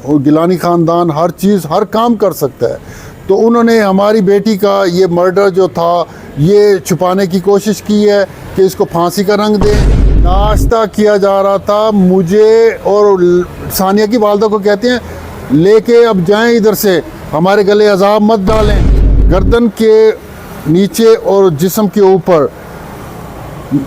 और गिलानी ख़ानदान हर चीज़ हर काम कर सकता है। तो उन्होंने हमारी बेटी का ये मर्डर जो था ये छुपाने की कोशिश की है कि इसको फांसी का रंग दें। नाश्ता किया जा रहा था, मुझे और सानिया की वालदा को कहते हैं लेके अब जाएं इधर से, हमारे गले अजाब मत डालें। गर्दन के नीचे और जिस्म के ऊपर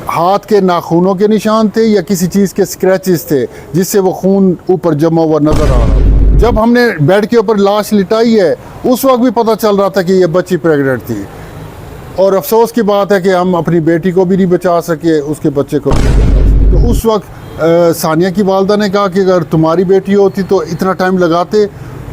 हाथ के नाखूनों के निशान थे या किसी चीज़ के स्क्रैचेस थे जिससे वो खून ऊपर जमा हुआ नज़र आ रहा था। जब हमने बेड के ऊपर लाश लिटाई है उस वक्त भी पता चल रहा था कि ये बच्ची प्रेग्नेंट थी। और अफसोस की बात है कि हम अपनी बेटी को भी नहीं बचा सके, उसके बच्चे को भी नहीं बचा सके। तो उस वक्त सानिया की वालदा ने कहा कि अगर तुम्हारी बेटी होती तो इतना टाइम लगाते।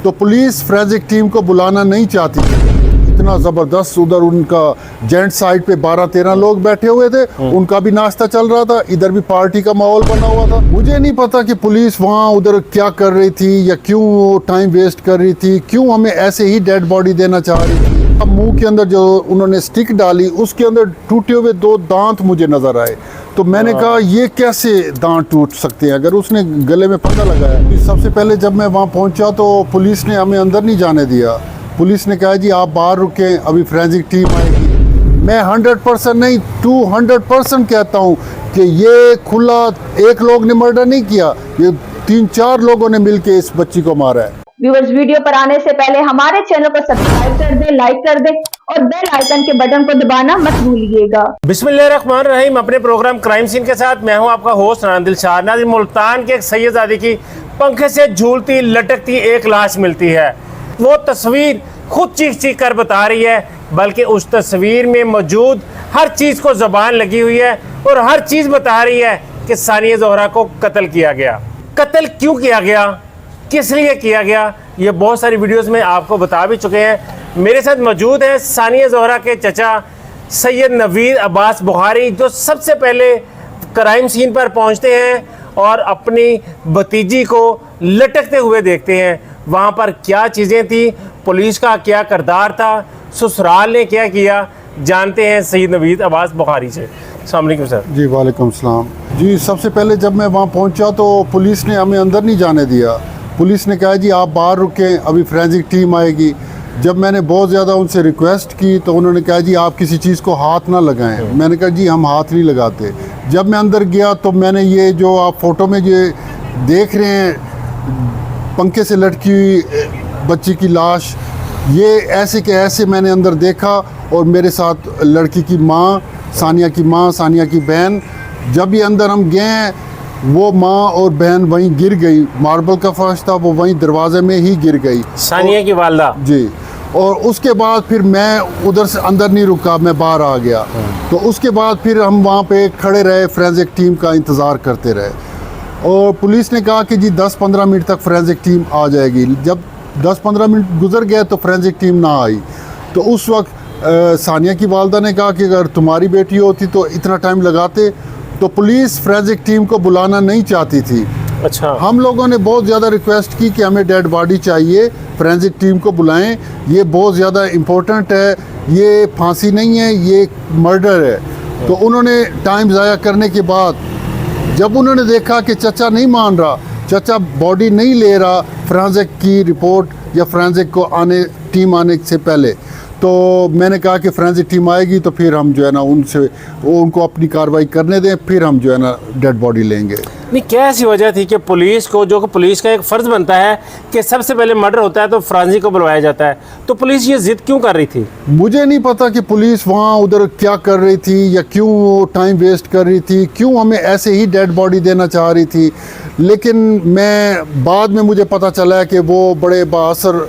तो पुलिस फोरेंसिक टीम को बुलाना नहीं चाहती थी। इतना ज़बरदस्त उधर उनका जेंट साइड पे 12-13 लोग बैठे हुए थे, उनका भी नाश्ता चल रहा था, इधर भी पार्टी का माहौल बना हुआ था। मुझे नहीं पता कि पुलिस वहाँ उधर क्या कर रही थी या क्यों वो टाइम वेस्ट कर रही थी, क्यों हमें ऐसे ही डेड बॉडी देना चाह रही थी। अब मुंह के अंदर जो उन्होंने स्टिक डाली उसके अंदर टूटे हुए 2 दांत मुझे नजर आए। तो मैंने कहा ये कैसे दांत टूट सकते हैं अगर उसने गले में फंदा लगाया। सबसे पहले जब मैं वहाँ पहुँचा तो पुलिस ने हमें अंदर नहीं जाने दिया। पुलिस ने कहा जी आप बाहर रुकें, अभी फोरेंसिक टीम आएगी। मैं 100% नहीं 200% कहता हूँ कि ये खुला एक लोग ने मर्डर नहीं किया, ये 3-4 लोगों ने मिलकर इस बच्ची को मारा है। व्यूअर्स, वीडियो पर आने से पहले हमारे चैनल को सब्सक्राइब कर दें, लाइक कर दें और बेल आइकन के बटन को दबाना मत भूलिएगा। बिस्मिल्लाहिर्रहमानिर्रहीम। अपने प्रोग्राम क्राइम सीन के साथ मैं हूं आपका होस्ट राना दिलशाद। नाज़रीन, मुल्तान के एक सैयदजादी की पंखे से झूलती लटकती एक लाश मिलती है। वो तस्वीर खुद चीख कर बता रही है, बल्कि उस तस्वीर में मौजूद हर चीज़ को ज़बान लगी हुई है और हर चीज़ बता रही है कि सानिया ज़ोहरा को कत्ल किया गया। कत्ल क्यों किया गया, किस लिए किया गया, ये बहुत सारी वीडियोस में आपको बता भी चुके हैं। मेरे साथ मौजूद है सानिया ज़ोहरा के चचा सैयद नवीद अब्बास बुखारी, जो सबसे पहले क्राइम सीन पर पहुंचते हैं और अपनी भतीजी को लटकते हुए देखते हैं। वहाँ पर क्या चीज़ें थी, पुलिस का क्या किरदार था, ससुराल ने क्या किया, जानते हैं सैयद नवीद अब्बास बुखारी से। अस्सलाम वालेकुम सर। जी वालेकुम सलाम। जी सबसे पहले जब मैं वहाँ पहुँचा तो पुलिस ने हमें अंदर नहीं जाने दिया। पुलिस ने कहा जी आप बाहर रुकें, अभी फोरेंसिक टीम आएगी। जब मैंने बहुत ज़्यादा उनसे रिक्वेस्ट की तो उन्होंने कहा जी आप किसी चीज़ को हाथ ना लगाएं। मैंने कहा जी हम हाथ नहीं लगाते। जब मैं अंदर गया तो मैंने ये जो आप फ़ोटो में ये देख रहे हैं पंखे से लटकी हुई बच्ची की लाश, ये ऐसे के ऐसे मैंने अंदर देखा और मेरे साथ लड़की की माँ, सानिया की माँ, सानिया की बहन। जब ये अंदर हम गए हैं वो माँ और बहन वहीं गिर गई। मार्बल का फर्श था, वो वहीं दरवाजे में ही गिर गई, सानिया की वालदा जी। और उसके बाद फिर मैं उधर से अंदर नहीं रुका, मैं बाहर आ गया। तो उसके बाद फिर हम वहाँ पे खड़े रहे, फोरेंसिक टीम का इंतज़ार करते रहे और पुलिस ने कहा कि जी 10-15 मिनट तक फोरेंसिक टीम आ जाएगी। जब 10-15 मिनट गुजर गए तो फोरेंसिक टीम ना आई। तो उस वक्त सानिया की वालदा ने कहा कि अगर तुम्हारी बेटी होती तो इतना टाइम लगाते। तो पुलिस फोरेंसिक टीम को बुलाना नहीं चाहती थी। अच्छा। हम लोगों ने बहुत ज़्यादा रिक्वेस्ट की कि हमें डेड बॉडी चाहिए, फोरेंसिक टीम को बुलाएं, ये बहुत ज़्यादा इम्पोर्टेंट है, ये फांसी नहीं है, ये मर्डर है। तो उन्होंने टाइम ज़ाया करने के बाद जब उन्होंने देखा कि चचा नहीं मान रहा, चचा बॉडी नहीं ले रहा फोरेंसिक की रिपोर्ट या फोरेंसिक को टीम आने से पहले, तो मैंने कहा कि फोरेंसिक टीम आएगी तो फिर हम जो है ना उनको अपनी कार्रवाई करने दें, फिर हम जो है ना डेड बॉडी लेंगे। नहीं, क्या ऐसी वजह थी कि पुलिस को, जो कि पुलिस का एक फ़र्ज़ बनता है कि सबसे पहले मर्डर होता है तो फोरेंसिक को बुलवाया जाता है, तो पुलिस ये ज़िद क्यों कर रही थी? मुझे नहीं पता कि पुलिस वहाँ उधर क्या कर रही थी या क्यों वो टाइम वेस्ट कर रही थी, क्यों हमें ऐसे ही डेड बॉडी देना चाह रही थी। लेकिन मैं बाद में मुझे पता चला कि वो बड़े बाअसर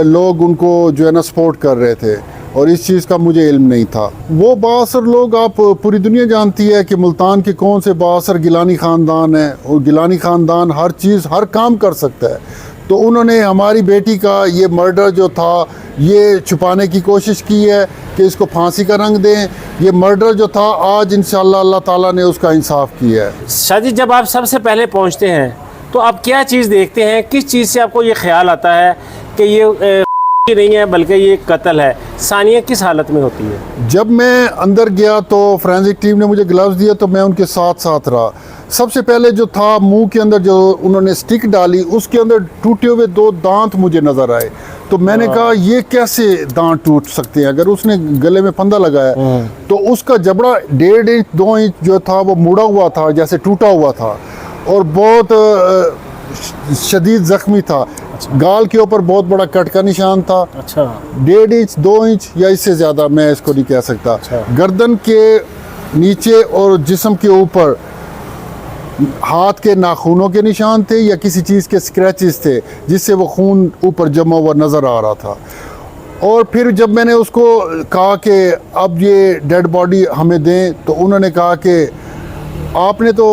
लोग उनको जो है ना सपोर्ट कर रहे थे और इस चीज़ का मुझे इल्म नहीं था। वो बाअसर लोग, आप पूरी दुनिया जानती है कि मुल्तान के कौन से बाअसर गिलानी ख़ानदान है और गिलानी ख़ानदान हर चीज़ हर काम कर सकता है। तो उन्होंने हमारी बेटी का ये मर्डर जो था ये छुपाने की कोशिश की है कि इसको फांसी का रंग दें। ये मर्डर जो था आज इंशाअल्लाह अल्लाह ताला ने उसका इंसाफ किया है। शादी, जब आप सबसे पहले पहुँचते हैं तो आप क्या चीज़ देखते हैं, किस चीज़ से आपको ये ख्याल आता है कि ये ही नहीं है बल्कि ये कत्ल है। सानिया किस हालत में होती है? जब मैं अंदर गया तो फोरेंसिक टीम ने मुझे ग्लव्स दिए तो मैं उनके साथ साथ रहा। सबसे पहले जो था मुंह के अंदर जो उन्होंने स्टिक डाली उसके अंदर टूटे हुए 2 दांत मुझे नज़र आए। तो मैंने कहा ये कैसे दांत टूट सकते हैं? अगर उसने गले में फंदा लगाया तो उसका जबड़ा 1.5 इंच 2 इंच जो था वो मुड़ा हुआ था, जैसे टूटा हुआ था और बहुत शदीद जख्मी था। गाल के ऊपर बहुत बड़ा कट का निशान था। अच्छा। 1.5 इंच 2 इंच या इससे ज़्यादा मैं इसको नहीं कह सकता। गर्दन के नीचे और जिस्म के ऊपर हाथ के नाखूनों के निशान थे या किसी चीज़ के स्क्रैचेस थे जिससे वो खून ऊपर जमा हुआ नज़र आ रहा था। और फिर जब मैंने उसको कहा कि अब ये डेड बॉडी हमें दें तो उन्होंने कहा कि आपने तो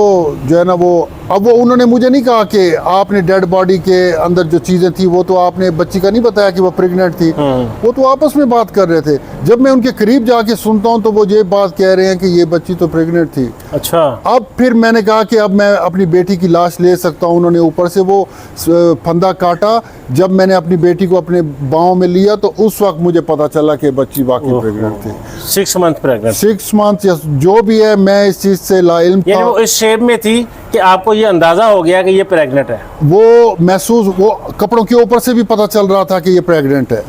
जो है ना वो उन्होंने मुझे नहीं कहा कि आपने डेड बॉडी के अंदर जो चीज़ें थी वो तो आपने बच्ची का नहीं बताया कि वो प्रेग्नेंट थी। वो तो आपस में बात कर रहे थे। जब मैं उनके करीब जाके सुनता हूँ तो वो ये बात कह रहे हैं कि ये बच्ची तो प्रेग्नेंट थी। अच्छा। अब फिर मैंने कहा कि अब मैं अपनी बेटी की लाश ले सकता हूँ। उन्होंने ऊपर से वो फंदा काटा। जब मैंने अपनी बेटी को अपने बाहों में लिया तो उस वक्त मुझे पता चला कि बच्ची वाकई प्रेग्नेंट थी। 6 मंथ प्रेग्नेंट। 6 मंथ या जो भी है, मैं इस चीज़ से लाइल्म यानी था। वो इस शेप में थी कि आपको ये अंदाजा हो गया कि ये प्रेग्नेंट है। वो महसूस, वो कपड़ों के ऊपर से भी पता चल रहा था कि ये प्रेग्नेंट है।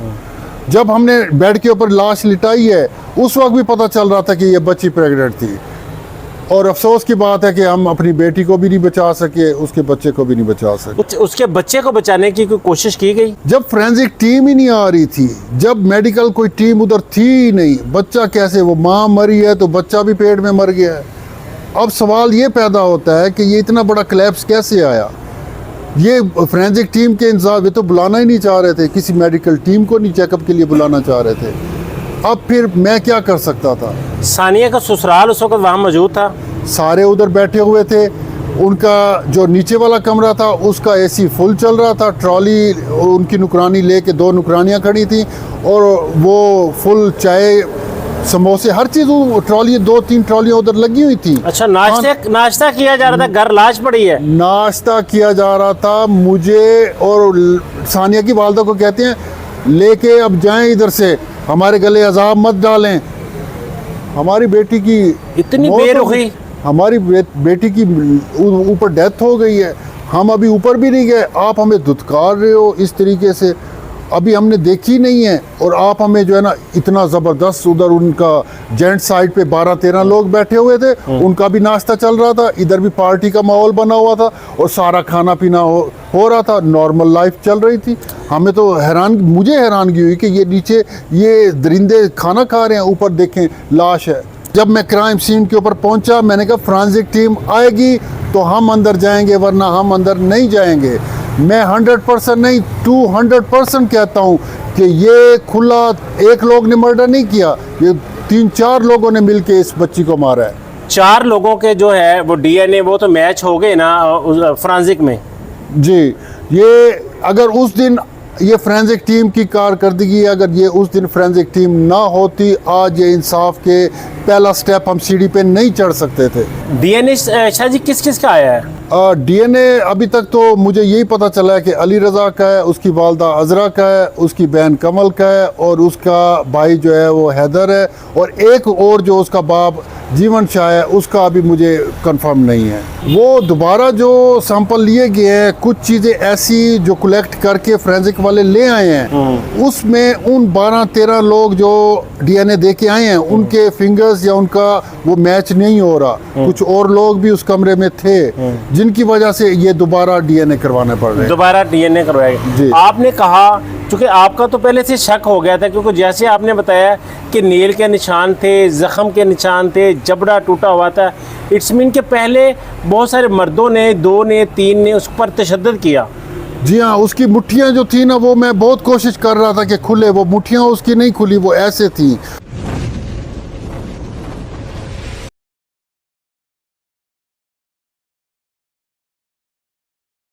जब हमने बेड के ऊपर लाश लिटाई है उस वक्त भी पता चल रहा था कि ये बच्ची प्रेग्नेंट थी। और अफसोस की बात है कि हम अपनी बेटी को भी नहीं बचा सके, उसके बच्चे को भी नहीं बचा सके। उसके बच्चे को बचाने की कोई कोशिश की गई? जब फोरेंसिक टीम ही नहीं आ रही थी, जब मेडिकल कोई टीम उधर थी ही नहीं, बच्चा कैसे, वो माँ मरी है तो बच्चा भी पेट में मर गया है। अब सवाल ये पैदा होता है कि ये इतना बड़ा क्लैप्स कैसे आया? ये फोरेंसिक टीम के इंतजाम, ये तो बुलाना ही नहीं चाह रहे थे, किसी मेडिकल टीम को नहीं चेकअप के लिए बुलाना चाह रहे थे। अब फिर मैं क्या कर सकता था? सानिया का ससुराल उस वक्त वहाँ मौजूद था? सारे उधर बैठे हुए थे। उनका जो नीचे वाला कमरा था उसका एसी फुल चल रहा था। ट्रॉली उनकी नुकरानी लेके 2 नुकरानियाँ खड़ी थी और वो फुल चाय समोसे हर चीज़, ट्रॉली 2-3 ट्रॉलियाँ उधर लगी हुई थी। अच्छा। नाश्ता किया जा रहा था, घर लाश पड़ी है? नाश्ता किया जा रहा था। मुझे और सानिया की वालदा को कहते हैं लेके अब जाएं इधर से, हमारे गले अजाब मत डालें। हमारी बेटी की इतनी बेरुखी, हमारी बेटी की ऊपर डेथ हो गई है, हम अभी ऊपर भी नहीं गए, आप हमें धुतकार रहे हो इस तरीके से, अभी हमने देखी नहीं है और आप हमें जो है ना इतना ज़बरदस्त। उधर उनका जेंट साइड पे 12-13 लोग बैठे हुए थे, उनका भी नाश्ता चल रहा था, इधर भी पार्टी का माहौल बना हुआ था और सारा खाना पीना हो रहा था, नॉर्मल लाइफ चल रही थी। हमें तो मुझे हैरानगी हुई कि ये नीचे ये दरिंदे खाना खा रहे हैं, ऊपर देखें लाश है। जब मैं क्राइम सीन के ऊपर पहुंचा मैंने कहा फोरेंसिक टीम आएगी तो हम अंदर जाएंगे वरना हम अंदर नहीं जाएंगे। मैं 100% नहीं 200% कहता हूं कि ये खुला एक लोग ने मर्डर नहीं किया, ये 3-4 लोगों ने मिलके इस बच्ची को मारा है। 4 लोगों के जो है वो डीएनए वो तो मैच हो गए ना फोरेंसिक में? जी, ये अगर उस दिन ये फोरेंसिक टीम की कारकर्दगी, अगर ये उस दिन फोरेंसिक टीम ना होती, आज ये इंसाफ के पहला स्टेप हम सीढ़ी पे नहीं चढ़ सकते थे। डीएनए शाह जी किस किस का आया है? डीएनए अभी तक तो मुझे यही पता चला है कि अली रज़ा का है, उसकी वालदा अजरा का है, उसकी बहन कमल का है और उसका भाई जो है वो हैदर है और एक और जो उसका बाप जीवन शाह है उसका अभी मुझे कंफर्म नहीं है। वो दोबारा जो सैंपल लिए गए हैं, कुछ चीज़ें ऐसी जो कलेक्ट करके फोरेंसिक वाले ले आए हैं, उसमें उन 12-13 लोग जो डीएनए दे के आए हैं उनके फिंगर्स या उनका वो मैच नहीं हो रहा। कुछ और लोग भी उस कमरे में थे जिनकी वजह से ये दोबारा डीएनए करवाने पड़ रहे हैं। दोबारा डीएनए करवाएगा। आपने कहा क्योंकि आपका तो पहले से शक हो गया था, क्योंकि जैसे आपने बताया कि नील के निशान थे, जख्म के निशान थे, जबड़ा टूटा हुआ था, इट्स मीन के पहले बहुत सारे मर्दों ने 2 ने 3 ने उस पर तशद्दुद किया। जी हाँ, उसकी मुट्ठियाँ जो थी ना वो मैं बहुत कोशिश कर रहा था कि खुले, वो मुट्ठियाँ उसकी नहीं खुली, वो ऐसे थी।